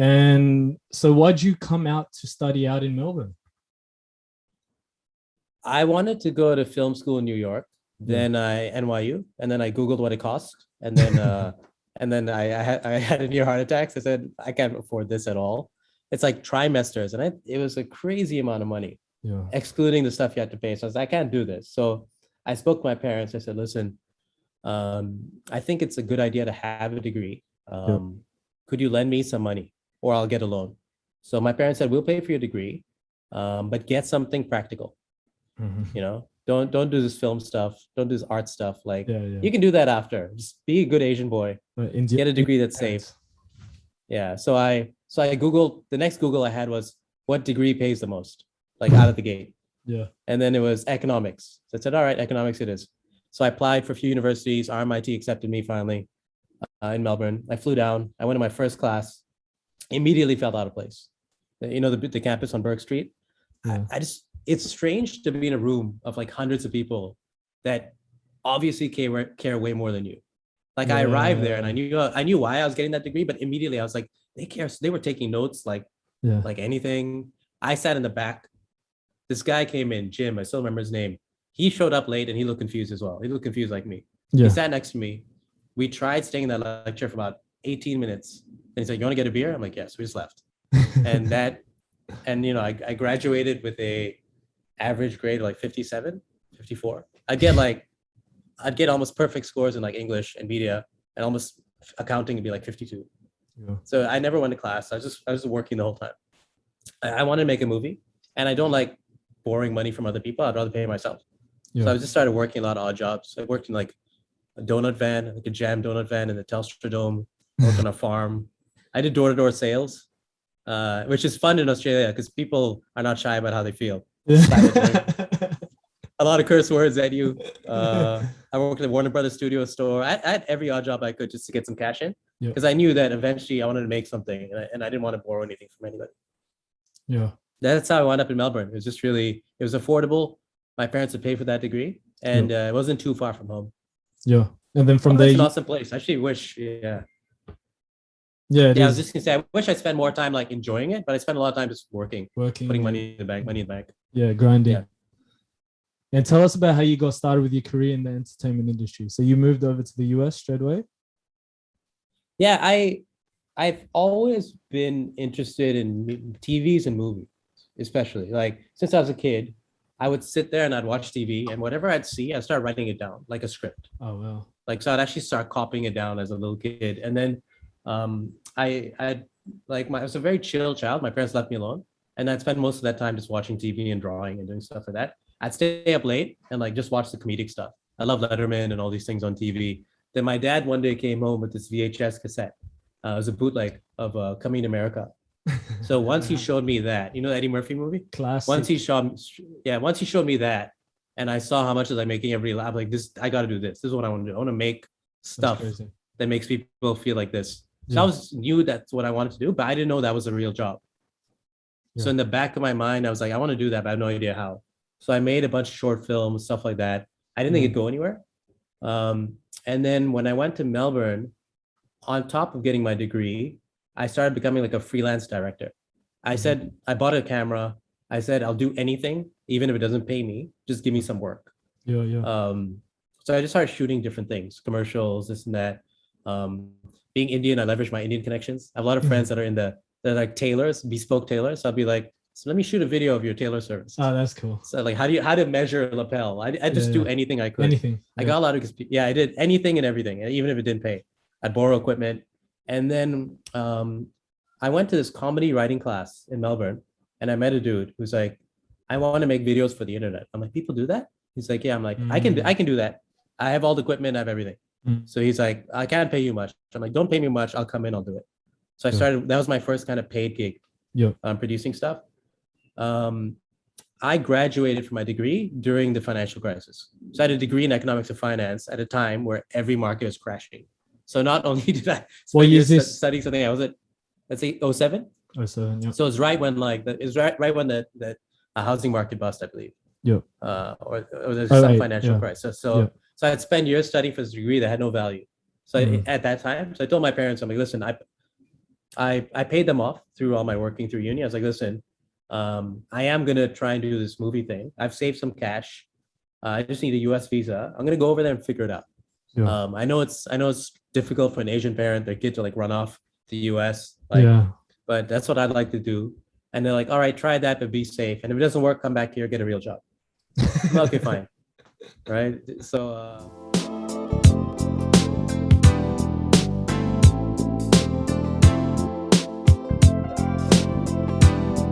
And so why'd you come out to study out in Melbourne? I wanted to go to film school in New York, Yeah. then I NYU, and then I Googled what it cost, and then I had a near heart attack. So I said I can't afford this at all. It's like trimesters, and it was a crazy amount of money, Yeah. excluding the stuff you had to pay. So I was like, I can't do this. So I spoke to my parents. I said, listen, I think it's a good idea to have a degree. Yeah. Could you lend me some money, or I'll get a loan? So my parents said, we'll pay for your degree, but get something practical. Mhm. Don't do this film stuff, don't do this art stuff. Like, Yeah. Yeah. you can do that after. Just be a good Asian boy, But India, get a degree that's safe. parents. Yeah. So I Googled, the next Google I had was what degree pays the most, like out of the gate. Yeah. And then it was economics. So I said, all right, economics it is. So I applied for a few universities. RMIT accepted me finally, in Melbourne. I flew down. I went to my first class, immediately felt out of place. The campus on Burke Street. Yeah. I just, it's strange to be in a room of like hundreds of people that obviously care way more than you. Like, I arrived there and Yeah. I knew why I was getting that degree, but immediately I was like, they care. So they were taking notes Yeah. like anything. I sat in the back. This guy came in, Jim. I still remember his name. He showed up late and he looked confused as well. He looked confused like me. He Yeah. sat next to me. We tried staying in that lecture for about 18 minutes. And he's like, you want to get a beer? I'm like, yes. We just left. And that, and I graduated with a average grade of like 57, 54. I'd get almost perfect scores in like English and media, and almost accounting would be like 52. Yeah. So I never went to class. I was just working the whole time. I wanted to make a movie, and I don't like borrowing money from other people. I'd rather pay myself. So Yeah. I just started working a lot of odd jobs. I worked in like a donut van, like a jam donut van in the Telstra Dome. I worked on a farm. I did door-to-door sales, which is fun in Australia because people are not shy about how they feel. A lot of curse words at you. I worked at the Warner Brothers studio store. I had every odd job I could just to get some cash in, Yeah. because I knew that eventually I wanted to make something, and I didn't want to borrow anything from anybody. Yeah. That's how I wound up in Melbourne. It was affordable. My parents would pay for that degree, and it wasn't too far from home. Yeah. And then from Oh, there, that's an awesome place. I actually wish, yeah. yeah, it Yeah, I was is just gonna say, I wish I spent more time like enjoying it, but I spent a lot of time just working, working. putting money in the bank, money in the bank. Yeah, grinding. Yeah. And tell us about how you got started with your career in the entertainment industry. So you moved over to the US straight away? Yeah, I've always been interested in TVs and movies, especially like since I was a kid. I would sit there and I'd watch TV, and whatever I'd see, I'd start writing it down like a script. Oh, wow. Like, so I'd actually start copying it down as a little kid, and then I was a very chill child. My parents left me alone, and I'd spend most of that time just watching TV and drawing and doing stuff like that. I'd stay up late and like just watch the comedic stuff. I love Letterman and all these things on TV. Then my dad one day came home with this VHS cassette. It was a bootleg of Coming to America. So once he showed me that, the Eddie Murphy movie. Classic. Once he showed me that, and I saw how much was I making every lab, like this, I got to do this. This is what I want to do. I want to make stuff that makes people feel like this. So I knew that's what I wanted to do, but I didn't know that was a real job. Yeah. So in the back of my mind, I was like, I want to do that, but I have no idea how. So I made a bunch of short films, stuff like that. I didn't think it'd go anywhere. And then when I went to Melbourne, on top of getting my degree, I started becoming like a freelance director. I said, I bought a camera. I said, I'll do anything, even if it doesn't pay me, just give me some work. Yeah, yeah. So I just started shooting different things, commercials, this and that. Being Indian, I leverage my Indian connections. I have a lot of friends that are they're like tailors, bespoke tailors. So I'll be like, so let me shoot a video of your tailor service. Oh, that's cool. So like, how to measure a lapel? I just do anything I could. Anything. I got a lot of, I did anything and everything, even if it didn't pay. I'd borrow equipment. And then I went to this comedy writing class in Melbourne, and I met a dude who's like, I want to make videos for the internet. I'm like, people do that? He's like, yeah. I'm like, I can do that. I have all the equipment, I have everything. So he's like, I can't pay you much. I'm like, don't pay me much. I'll come in, I'll do it. So I started, that was my first kind of paid gig, producing stuff. I graduated from my degree during the financial crisis. So I had a degree in economics and finance at a time where every market was crashing. So not only did I studying something, I was at, let's say, 07? 07, yeah. So it's right when right when the housing market bust, I believe. Yeah. Or there's some financial crisis. So I'd spend years studying for this degree that had no value. So at that time, so I told my parents, I'm like, listen, I paid them off through all my working through uni. I was like, listen, I am gonna try and do this movie thing. I've saved some cash. I just need a US visa. I'm gonna go over there and figure it out. Yeah. I know it's difficult for an Asian parent, their kid to like run off to the US, like, Yeah. but that's what I'd like to do. And they're like, all right, try that, but be safe. And if it doesn't work, come back here, get a real job. I'm like, okay, fine. Right. So